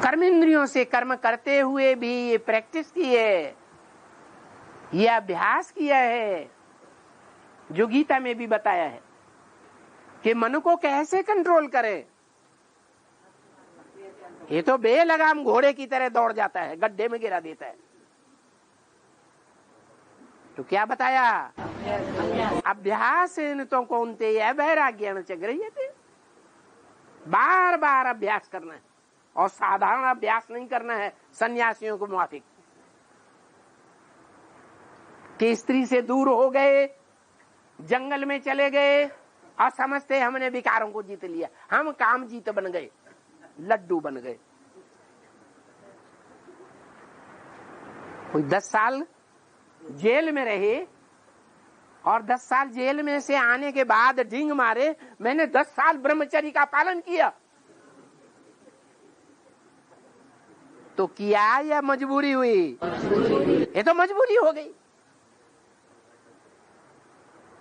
कर्मेंद्रियों से कर्म करते हुए भी ये प्रैक्टिस की है, ये अभ्यास किया है, जो गीता में भी बताया है कि मन को कैसे कंट्रोल करें। ये तो बेलगाम घोड़े की तरह दौड़ जाता है, गड्ढे में गिरा देता है। तो क्या बताया? अभ्यास तो कौनते वैराग्य थे। बार बार अभ्यास करना है, और साधारण अभ्यास नहीं करना है सन्यासियों को मुआफिक। कि स्त्री से दूर हो गए, जंगल में चले गए और समझते हमने विकारों को जीत लिया, हम काम जीत बन गए, लड्डू बन गए। कोई 10 साल जेल में रहे और 10 साल जेल में से आने के बाद ढींग मारे, मैंने 10 साल ब्रह्मचर्य का पालन किया। तो किया या मजबूरी हुई? ये तो मजबूरी हो गई।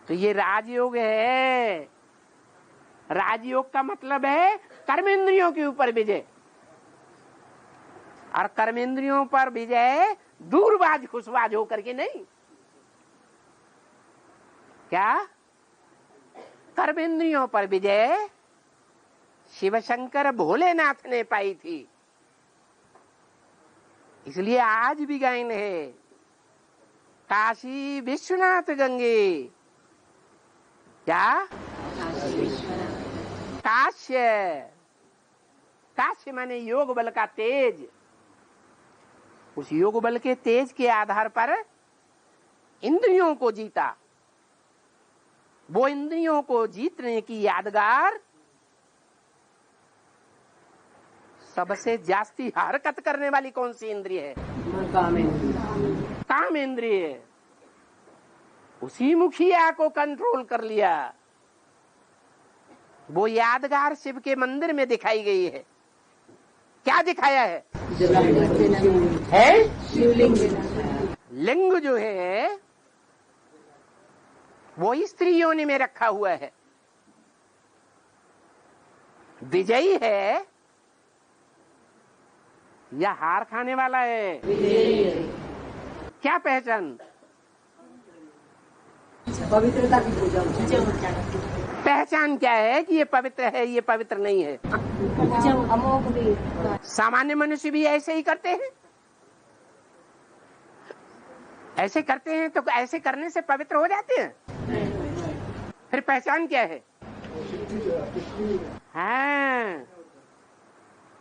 तो ये राजयोग है। राजयोग का मतलब है कर्मेंद्रियों के ऊपर विजय, और कर्मेंद्रियों पर विजय दूरबाज खुशबाज होकर के नहीं। क्या? कर्मेंद्रियों पर विजय शिव शंकर भोलेनाथ ने पाई थी। इसलिए आज भी गायन है, काशी विश्वनाथ गंगे। क्या? काश्य। काश्य माने योग बल का तेज। उस योग बल के तेज के आधार पर इंद्रियों को जीता। वो इंद्रियों को जीतने की यादगार सबसे जास्ती हरकत करने वाली कौन सी इंद्रिय है? काम इंद्रिय। उसी मुखिया को कंट्रोल कर लिया। वो यादगार शिव के मंदिर में दिखाई गई है। क्या दिखाया है? लिंग जो है वो स्त्री योनि में रखा हुआ है। विजयी है या हार खाने वाला है? क्या पहचान? पवित्रता की पूजा। पहचान क्या है कि ये पवित्र है, ये पवित्र नहीं है? सामान्य मनुष्य भी ऐसे ही करते हैं। ऐसे करते हैं तो ऐसे करने से पवित्र हो जाते हैं। फिर पहचान क्या है? हाँ,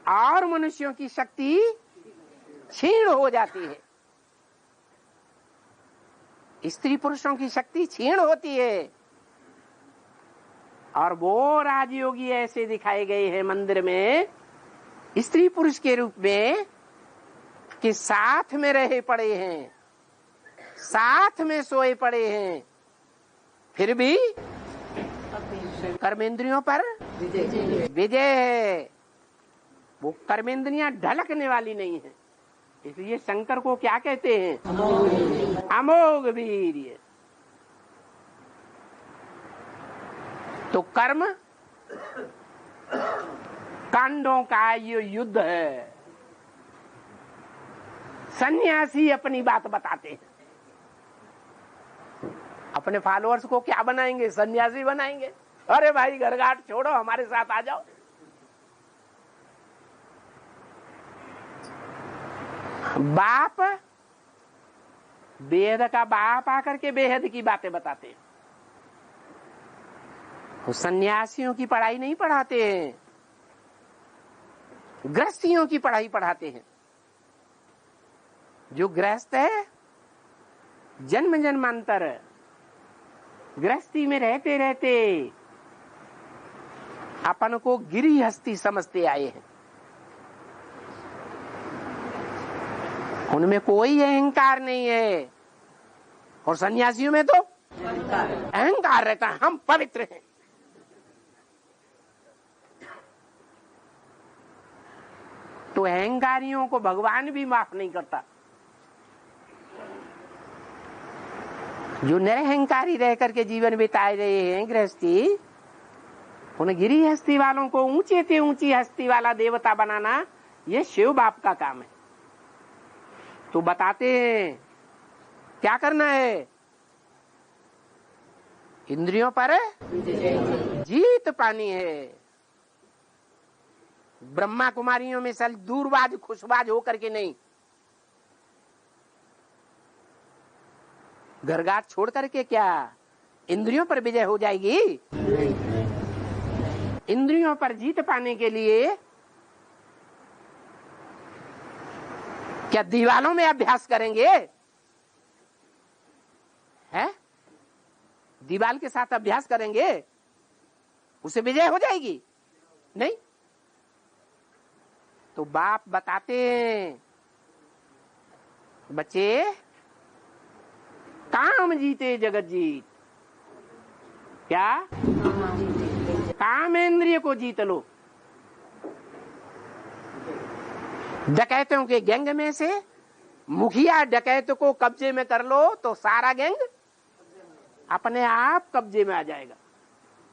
और मनुष्यों की शक्ति क्षीण हो जाती है। स्त्री पुरुषों की शक्ति क्षीण होती है। और वो राजयोगी ऐसे दिखाए गए हैं मंदिर में स्त्री पुरुष के रूप में कि साथ में रहे पड़े हैं, साथ में सोए पड़े हैं, फिर भी कर्मेंद्रियों पर विजय है। वो कर्मेंद्रियां ढलकने वाली नहीं है। इसलिए शंकर को क्या कहते हैं? अमोघ वीर्य। तो कर्म कांडों का ये युद्ध है। सन्यासी अपनी बात बताते हैं। अपने फॉलोअर्स को क्या बनाएंगे? सन्यासी बनाएंगे। अरे भाई घरघाट छोड़ो, हमारे साथ आ जाओ। बाप बेहद का बाप आकर के बेहद की बातें बताते हैं। वो सन्यासियों की पढ़ाई नहीं पढ़ाते हैं, गृहस्थियों की पढ़ाई पढ़ाते हैं। जो गृहस्थ है जन्म जन्मांतर गृहस्थी में रहते रहते अपन को गिरिहस्ती समझते आए हैं। उनमें कोई अहंकार नहीं है। और सन्यासियों में तो अहंकार रहता है, हम पवित्र हैं। तो अहंकारियों को भगवान भी माफ नहीं करता। जो निरहंकारी रह करके जीवन बिताए रहे हैं गृहस्थी, उन गिरी हस्ती वालों को ऊंचे से ऊंची हस्ती वाला देवता बनाना ये शिव बाप का काम है। तो बताते हैं क्या करना है, इंद्रियों पर जीत पानी है। ब्रह्मा कुमारियों में सल दूरबाज खुशबाज होकर के नहीं, घरघाट छोड़ करके क्या इंद्रियों पर विजय हो जाएगी? इंद्रियों पर जीत पाने के लिए क्या दीवालों में अभ्यास करेंगे? है दीवाल के साथ अभ्यास करेंगे, उसे विजय हो जाएगी? नहीं। तो बाप बताते हैं बच्चे, काम जीते जगत जीत। क्या? काम इंद्रिय को जीत लो। डकैतों के गैंग में से मुखिया डकैत को कब्जे में कर लो तो सारा गैंग अपने आप कब्जे में आ जाएगा।